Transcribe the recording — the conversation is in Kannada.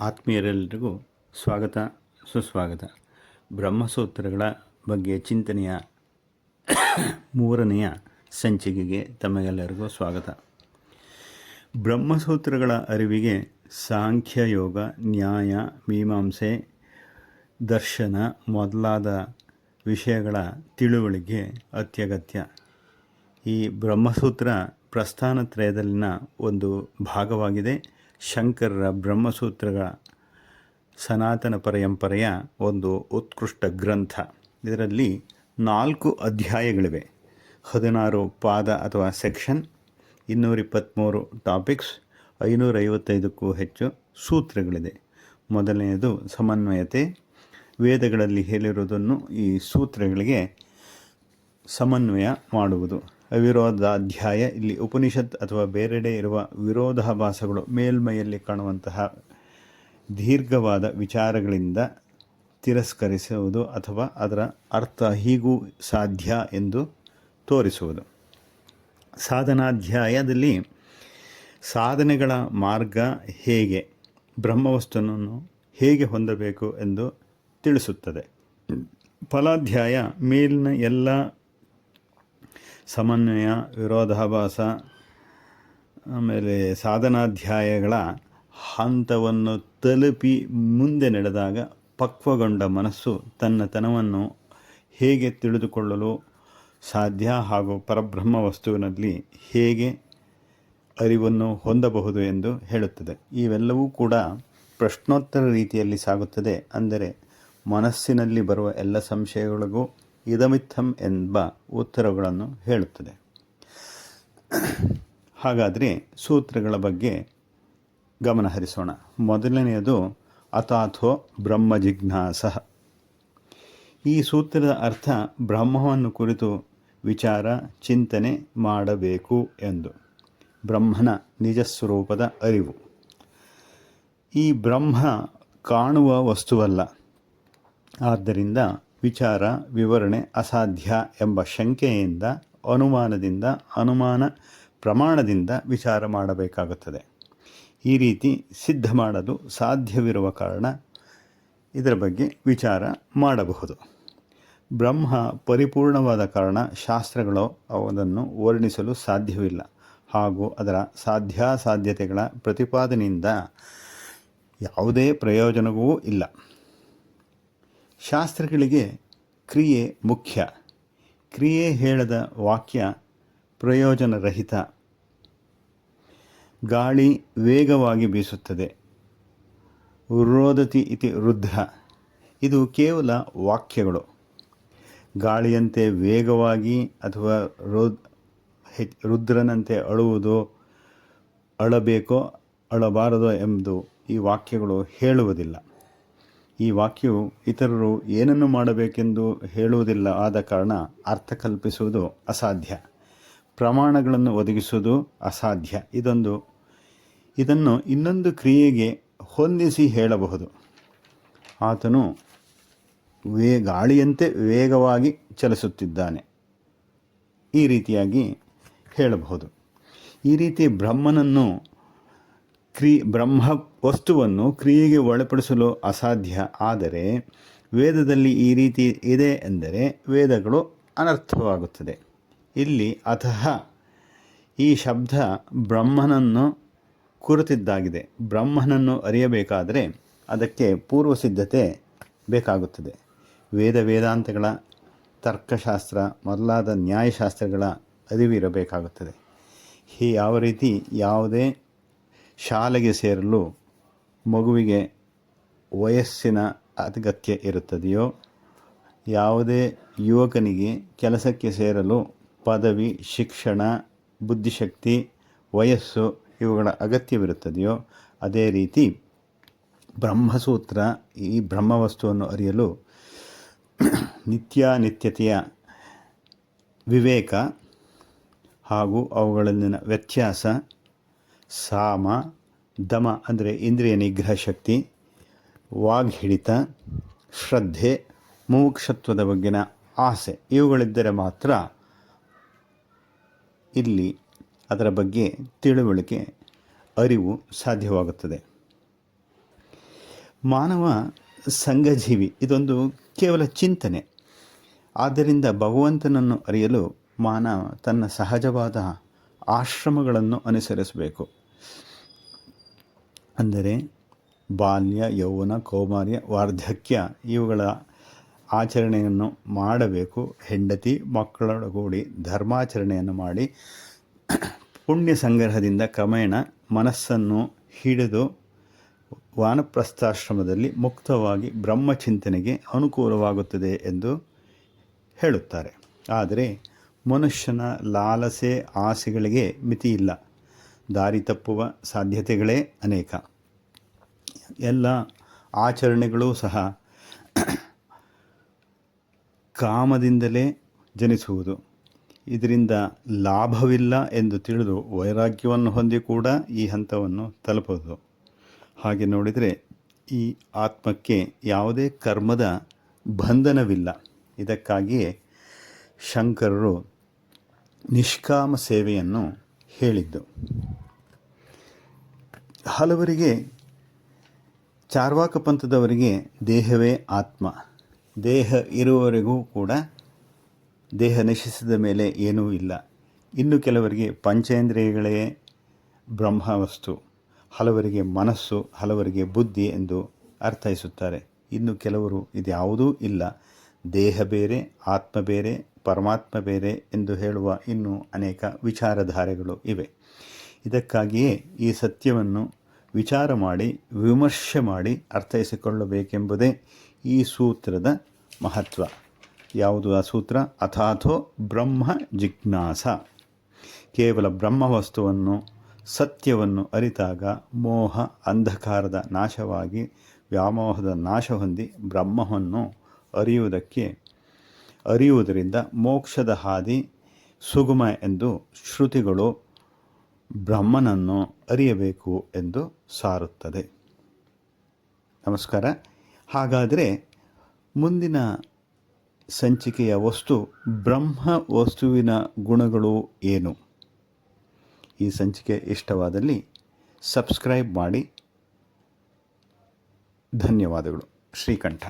ಆತ್ಮೀಯರೆಲ್ಲರಿಗೂ ಸ್ವಾಗತ ಸುಸ್ವಾಗತ. ಬ್ರಹ್ಮಸೂತ್ರಗಳ ಬಗ್ಗೆ ಚಿಂತನೆಯ ಮೂರನೆಯ ಸಂಚಿಕೆಗೆ ತಮಗೆಲ್ಲರಿಗೂ ಸ್ವಾಗತ. ಬ್ರಹ್ಮಸೂತ್ರಗಳ ಅರಿವಿಗೆ ಸಾಂಖ್ಯಯೋಗ, ನ್ಯಾಯ, ಮೀಮಾಂಸೆ, ದರ್ಶನ ಮೊದಲಾದ ವಿಷಯಗಳ ತಿಳುವಳಿಕೆ ಅತ್ಯಗತ್ಯ. ಈ ಬ್ರಹ್ಮಸೂತ್ರ ಪ್ರಸ್ಥಾನತ್ರಯದಲ್ಲಿನ ಒಂದು ಭಾಗವಾಗಿದೆ. ಶಂಕರರ ಬ್ರಹ್ಮಸೂತ್ರಗಳ ಸನಾತನ ಪರಂಪರೆಯ ಒಂದು ಉತ್ಕೃಷ್ಟ ಗ್ರಂಥ. ಇದರಲ್ಲಿ 4 ಅಧ್ಯಾಯಗಳಿವೆ, 16 ಪಾದ ಅಥವಾ ಸೆಕ್ಷನ್, 223 ಟಾಪಿಕ್ಸ್, 555ಕ್ಕೂ ಹೆಚ್ಚು ಸೂತ್ರಗಳಿದೆ. ಮೊದಲನೆಯದು ಸಮನ್ವಯತೆ. ವೇದಗಳಲ್ಲಿ ಹೇಳಿರುವುದನ್ನು ಈ ಸೂತ್ರಗಳಿಗೆ ಸಮನ್ವಯ ಮಾಡುವುದು. ಅವಿರೋಧಾಧ್ಯಾಯ. ಇಲ್ಲಿ ಉಪನಿಷತ್ ಅಥವಾ ಬೇರೆಡೆ ಇರುವ ವಿರೋಧಾಭಾಸಗಳು ಮೇಲ್ಮೈಯಲ್ಲಿ ಕಾಣುವಂತಹ ದೀರ್ಘವಾದ ವಿಚಾರಗಳಿಂದ ತಿರಸ್ಕರಿಸುವುದು ಅಥವಾ ಅದರ ಅರ್ಥ ಹೀಗೂ ಸಾಧ್ಯ ಎಂದು ತೋರಿಸುವುದು. ಸಾಧನಾಧ್ಯಾಯದಲ್ಲಿ ಸಾಧನೆಗಳ ಮಾರ್ಗ ಹೇಗೆ, ಬ್ರಹ್ಮವಸ್ತುವನ್ನು ಹೇಗೆ ಹೊಂದಬೇಕು ಎಂದು ತಿಳಿಸುತ್ತದೆ. ಫಲಾಧ್ಯಾಯ ಮೇಲಿನ ಎಲ್ಲ ಸಮನ್ವಯ, ವಿರೋಧಾಭಾಸ, ಆಮೇಲೆ ಸಾಧನಾಧ್ಯಾಯಗಳ ಹಂತವನ್ನು ತಲುಪಿ ಮುಂದೆ ನಡೆದಾಗ ಪಕ್ವಗೊಂಡ ಮನಸ್ಸು ತನ್ನತನವನ್ನು ಹೇಗೆ ತಿಳಿದುಕೊಳ್ಳಲು ಸಾಧ್ಯ ಹಾಗೂ ಪರಬ್ರಹ್ಮ ವಸ್ತುವಿನಲ್ಲಿ ಹೇಗೆ ಅರಿವನ್ನು ಹೊಂದಬಹುದು ಎಂದು ಹೇಳುತ್ತದೆ. ಇವೆಲ್ಲವೂ ಕೂಡ ಪ್ರಶ್ನೋತ್ತರ ರೀತಿಯಲ್ಲಿ ಸಾಗುತ್ತದೆ. ಅಂದರೆ ಮನಸ್ಸಿನಲ್ಲಿ ಬರುವ ಎಲ್ಲ ಸಂಶಯಗಳಿಗೂ ಇದಮಿತ್ತಂ ಎಂಬ ಉತ್ತರಗಳನ್ನು ಹೇಳುತ್ತದೆ. ಹಾಗಾದರೆ ಸೂತ್ರಗಳ ಬಗ್ಗೆ ಗಮನ ಹರಿಸೋಣ. ಮೊದಲನೆಯದು ಅಥಾಥೋ ಬ್ರಹ್ಮ ಜಿಜ್ಞಾಸಃ. ಈ ಸೂತ್ರದ ಅರ್ಥ ಬ್ರಹ್ಮವನ್ನು ಕುರಿತು ವಿಚಾರ ಚಿಂತನೆ ಮಾಡಬೇಕು ಎಂದು. ಬ್ರಹ್ಮನ ನಿಜಸ್ವರೂಪದ ಅರಿವು. ಈ ಬ್ರಹ್ಮ ಕಾಣುವ ವಸ್ತುವಲ್ಲ. ಆದ್ದರಿಂದ ವಿಚಾರ ವಿವರಣೆ ಅಸಾಧ್ಯ ಎಂಬ ಶಂಕೆಯಿಂದ, ಅನುಮಾನದಿಂದ, ಅನುಮಾನ ಪ್ರಮಾಣದಿಂದ ವಿಚಾರ ಮಾಡಬೇಕಾಗುತ್ತದೆ. ಈ ರೀತಿ ಸಿದ್ಧ ಮಾಡಲು ಸಾಧ್ಯವಿರುವ ಕಾರಣ ಇದರ ಬಗ್ಗೆ ವಿಚಾರ ಮಾಡಬಹುದು. ಬ್ರಹ್ಮ ಪರಿಪೂರ್ಣವಾದ ಕಾರಣ ಶಾಸ್ತ್ರಗಳು ಅದನ್ನು ವರ್ಣಿಸಲು ಸಾಧ್ಯವಿಲ್ಲ ಹಾಗೂ ಅದರ ಸಾಧ್ಯಾಸಾಧ್ಯತೆಗಳ ಪ್ರತಿಪಾದನೆಯಿಂದ ಯಾವುದೇ ಪ್ರಯೋಜನವೂ ಇಲ್ಲ. ಶಾಸ್ತ್ರಗಳಿಗೆ ಕ್ರಿಯೆ ಮುಖ್ಯ. ಕ್ರಿಯೆ ಹೇಳದ ವಾಕ್ಯ ಪ್ರಯೋಜನರಹಿತ. ಗಾಳಿ ವೇಗವಾಗಿ ಬೀಸುತ್ತದೆ. ರೋದತಿ ಇತಿ ರುದ್ರ. ಇದು ಕೇವಲ ವಾಕ್ಯಗಳು. ಗಾಳಿಯಂತೆ ವೇಗವಾಗಿ ಅಥವಾ ರುದ್ರನಂತೆ ಅಳುವುದು, ಅಳಬೇಕೋ ಅಳಬಾರದೋ ಎಂದು ಈ ವಾಕ್ಯಗಳು ಹೇಳುವುದಿಲ್ಲ. ಈ ವಾಕ್ಯವು ಇತರರು ಏನನ್ನು ಮಾಡಬೇಕೆಂದು ಹೇಳುವುದಿಲ್ಲ. ಆದ ಕಾರಣ ಅರ್ಥ ಕಲ್ಪಿಸುವುದು ಅಸಾಧ್ಯ. ಪ್ರಮಾಣಗಳನ್ನು ಒದಗಿಸುವುದು ಅಸಾಧ್ಯ. ಇದನ್ನು ಇನ್ನೊಂದು ಕ್ರಿಯೆಗೆ ಹೊಂದಿಸಿ ಹೇಳಬಹುದು. ಆತನು ಗಾಳಿಯಂತೆ ವೇಗವಾಗಿ ಚಲಿಸುತ್ತಿದ್ದಾನೆ, ಈ ರೀತಿಯಾಗಿ ಹೇಳಬಹುದು. ಈ ರೀತಿ ಬ್ರಹ್ಮ ವಸ್ತುವನ್ನು ಕ್ರಿಯೆಗೆ ಒಳಪಡಿಸಲು ಅಸಾಧ್ಯ. ಆದರೆ ವೇದದಲ್ಲಿ ಈ ರೀತಿ ಇದೆ ಎಂದರೆ ವೇದಗಳು ಅನರ್ಥವಾಗುತ್ತದೆ. ಇಲ್ಲಿ ಅತಃ ಈ ಶಬ್ದ ಬ್ರಹ್ಮನನ್ನು ಕುರಿತಿದ್ದಾಗಿದೆ. ಬ್ರಹ್ಮನನ್ನು ಅರಿಯಬೇಕಾದರೆ ಅದಕ್ಕೆ ಪೂರ್ವಸಿದ್ಧತೆ ಬೇಕಾಗುತ್ತದೆ. ವೇದಾಂತಗಳ ತರ್ಕಶಾಸ್ತ್ರ ಮೊದಲಾದ ನ್ಯಾಯಶಾಸ್ತ್ರಗಳ ಅರಿವಿರಬೇಕಾಗುತ್ತದೆ. ಯಾವ ರೀತಿ ಯಾವುದೇ ಶಾಲೆಗೆ ಸೇರಲು ಮಗುವಿಗೆ ವಯಸ್ಸಿನ ಅಗತ್ಯ ಇರುತ್ತದೆಯೋ, ಯಾವುದೇ ಯುವಕನಿಗೆ ಕೆಲಸಕ್ಕೆ ಸೇರಲು ಪದವಿ, ಶಿಕ್ಷಣ, ಬುದ್ಧಿಶಕ್ತಿ, ವಯಸ್ಸು ಇವುಗಳ ಅಗತ್ಯವಿರುತ್ತದೆಯೋ, ಅದೇ ರೀತಿ ಬ್ರಹ್ಮಸೂತ್ರ ಈ ಬ್ರಹ್ಮವಸ್ತುವನ್ನು ಅರಿಯಲು ನಿತ್ಯಾನಿತ್ಯತೆಯ ವಿವೇಕ ಹಾಗೂ ಅವುಗಳಲ್ಲಿನ ವ್ಯತ್ಯಾಸ, ಸಾಮ ದಮ ಅಂದರೆ ಇಂದ್ರಿಯ ನಿಗ್ರಹ ಶಕ್ತಿ, ವಾಗ್ಹಿಡಿತ, ಶ್ರದ್ಧೆ, ಮುಮುಕ್ಷತ್ವದ ಬಗ್ಗೆನ ಆಸೆ ಇವುಗಳಿದ್ದರೆ ಮಾತ್ರ ಇಲ್ಲಿ ಅದರ ಬಗ್ಗೆ ತಿಳುವಳಿಕೆ, ಅರಿವು ಸಾಧ್ಯವಾಗುತ್ತದೆ. ಮಾನವ ಸಂಘಜೀವಿ, ಇದೊಂದು ಕೇವಲ ಚಿಂತನೆ. ಆದ್ದರಿಂದ ಭಗವಂತನನ್ನು ಅರಿಯಲು ಮಾನವ ತನ್ನ ಸಹಜವಾದ ಆಶ್ರಮಗಳನ್ನು ಅನುಸರಿಸಬೇಕು. ಅಂದರೆ ಬಾಲ್ಯ, ಯೌವನ, ಕೌಮಾರ್ಯ, ವಾರ್ಧಕ್ಯ ಇವುಗಳ ಆಚರಣೆಯನ್ನು ಮಾಡಬೇಕು. ಹೆಂಡತಿ ಮಕ್ಕಳೊಡಗೂಡಿ ಧರ್ಮಾಚರಣೆಯನ್ನು ಮಾಡಿ ಪುಣ್ಯ ಸಂಗ್ರಹದಿಂದ ಕ್ರಮೇಣ ಮನಸ್ಸನ್ನು ಹಿಡಿದು ವಾನಪ್ರಸ್ಥಾಶ್ರಮದಲ್ಲಿ ಮುಕ್ತವಾಗಿ ಬ್ರಹ್ಮಚಿಂತನೆಗೆ ಅನುಕೂಲವಾಗುತ್ತದೆ ಎಂದು ಹೇಳುತ್ತಾರೆ. ಆದರೆ ಮನುಷ್ಯನ ಲಾಲಸೆ ಆಸೆಗಳಿಗೆ ಮಿತಿಯಿಲ್ಲ. ದಾರಿ ತಪ್ಪುವ ಸಾಧ್ಯತೆಗಳೇ ಅನೇಕ. ಎಲ್ಲ ಆಚರಣೆಗಳೂ ಸಹ ಕಾಮದಿಂದಲೇ ಜನಿಸುವುದು. ಇದರಿಂದ ಲಾಭವಿಲ್ಲ ಎಂದು ತಿಳಿದು ವೈರಾಗ್ಯವನ್ನು ಹೊಂದಿ ಕೂಡ ಈ ಹಂತವನ್ನು ತಲುಪುವುದು. ಹಾಗೆ ನೋಡಿದರೆ ಈ ಆತ್ಮಕ್ಕೆ ಯಾವುದೇ ಕರ್ಮದ ಬಂಧನವಿಲ್ಲ. ಇದಕ್ಕಾಗಿಯೇ ಶಂಕರರು ನಿಷ್ಕಾಮ ಸೇವೆಯನ್ನು ಹೇಳಿದ್ದು. ಹಲವರಿಗೆ, ಚಾರ್ವಾಕ ಪಂಥದವರಿಗೆ ದೇಹವೇ ಆತ್ಮ. ದೇಹ ಇರುವವರೆಗೂ ಕೂಡ ದೇಹ ನಶಿಸಿದ ಮೇಲೆ ಏನೂ ಇಲ್ಲ. ಇನ್ನು ಕೆಲವರಿಗೆ ಪಂಚೇಂದ್ರಿಯಗಳೇ ಬ್ರಹ್ಮವಸ್ತು, ಹಲವರಿಗೆ ಮನಸ್ಸು, ಹಲವರಿಗೆ ಬುದ್ಧಿ ಎಂದು ಅರ್ಥೈಸುತ್ತಾರೆ. ಇನ್ನು ಕೆಲವರು ಇದ್ಯಾವುದೂ ಇಲ್ಲ, ದೇಹ ಬೇರೆ, ಆತ್ಮ ಬೇರೆ, ಪರಮಾತ್ಮ ಬೇರೆ ಎಂದು ಹೇಳುವ ಇನ್ನೂ ಅನೇಕ ವಿಚಾರಧಾರೆಗಳು ಇವೆ. ಇದಕ್ಕಾಗಿಯೇ ಈ ಸತ್ಯವನ್ನು ವಿಚಾರ ಮಾಡಿ, ವಿಮರ್ಶೆ ಮಾಡಿ ಅರ್ಥೈಸಿಕೊಳ್ಳಬೇಕೆಂಬುದೇ ಈ ಸೂತ್ರದ ಮಹತ್ವ. ಯಾವುದು ಆ ಸೂತ್ರ? ಅಥಾಥೋ ಬ್ರಹ್ಮ ಜಿಜ್ಞಾಸ. ಕೇವಲ ಬ್ರಹ್ಮವಸ್ತುವನ್ನು, ಸತ್ಯವನ್ನು ಅರಿತಾಗ ಮೋಹ ಅಂಧಕಾರದ ನಾಶವಾಗಿ ವ್ಯಾಮೋಹದ ನಾಶ ಹೊಂದಿ ಬ್ರಹ್ಮವನ್ನು ಅರಿಯುವುದರಿಂದ ಮೋಕ್ಷದ ಹಾದಿ ಸುಗಮ ಎಂದು ಶ್ರುತಿಗಳು ಬ್ರಹ್ಮನನ್ನು ಅರಿಯಬೇಕು ಎಂದು ಸಾರುತ್ತದೆ. ನಮಸ್ಕಾರ. ಹಾಗಾದರೆ ಮುಂದಿನ ಸಂಚಿಕೆಯ ವಸ್ತು ಬ್ರಹ್ಮ ವಸ್ತುವಿನ ಗುಣಗಳು ಏನು? ಈ ಸಂಚಿಕೆ ಇಷ್ಟವಾದಲ್ಲಿ ಸಬ್ಸ್ಕ್ರೈಬ್ ಮಾಡಿ. ಧನ್ಯವಾದಗಳು. ಶ್ರೀಕಂಠ.